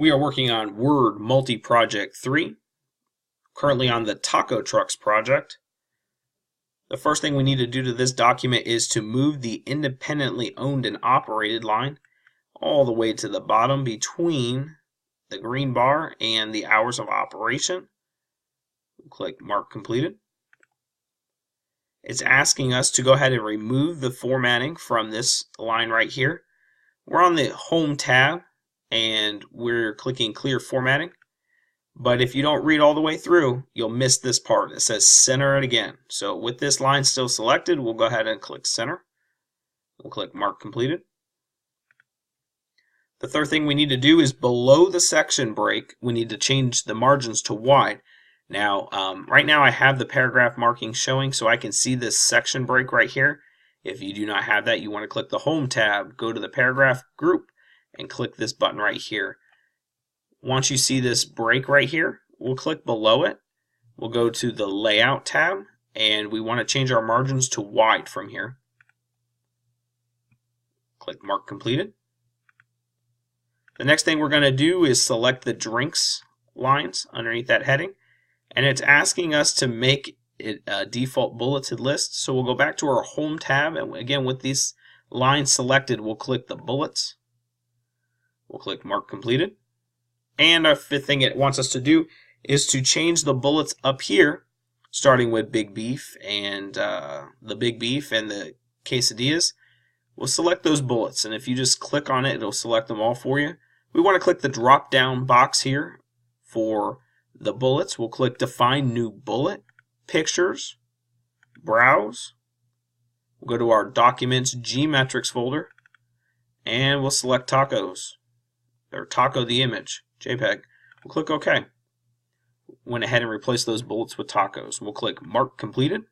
We are working on Word Multi-Project 3, currently on the Taco Trucks project. The first thing we need to do to this document is to move the independently owned and operated line all the way to the bottom between the green bar and the hours of operation. Click Mark Completed. It's asking us to go ahead and remove the formatting from this line right here. We're on the Home tab and we're clicking Clear Formatting. But if you don't read all the way through, you'll miss this part. It says center it again. So with this line still selected, we'll go ahead and click center. We'll click Mark Completed. The third thing we need to do is below the section break, we need to change the margins to wide. Now, right now I have the paragraph marking showing, so I can see this section break right here. If you do not have that, you want to click the Home tab, go to the paragraph group, and click this button right here. Once you see this break right here, we'll click below it. We'll go to the Layout tab, and we want to change our margins to wide from here. Click Mark Completed. The next thing we're going to do is select the drinks lines underneath that heading, and it's asking us to make it a default bulleted list. So we'll go back to our Home tab, and again with these lines selected, we'll click the bullets. We'll click Mark Completed. And our fifth thing it wants us to do is to change the bullets up here, starting with big beef and the big beef and the quesadillas. We'll select those bullets, and if you just click on it, it'll select them all for you. We want to click the drop down box here for the bullets. We'll click Define New Bullet, Pictures, Browse. We'll go to our Documents GMetrix folder, and we'll select Tacos, or Taco the image, JPEG. We'll click OK. Went ahead and replaced those bullets with tacos. We'll click Mark Completed.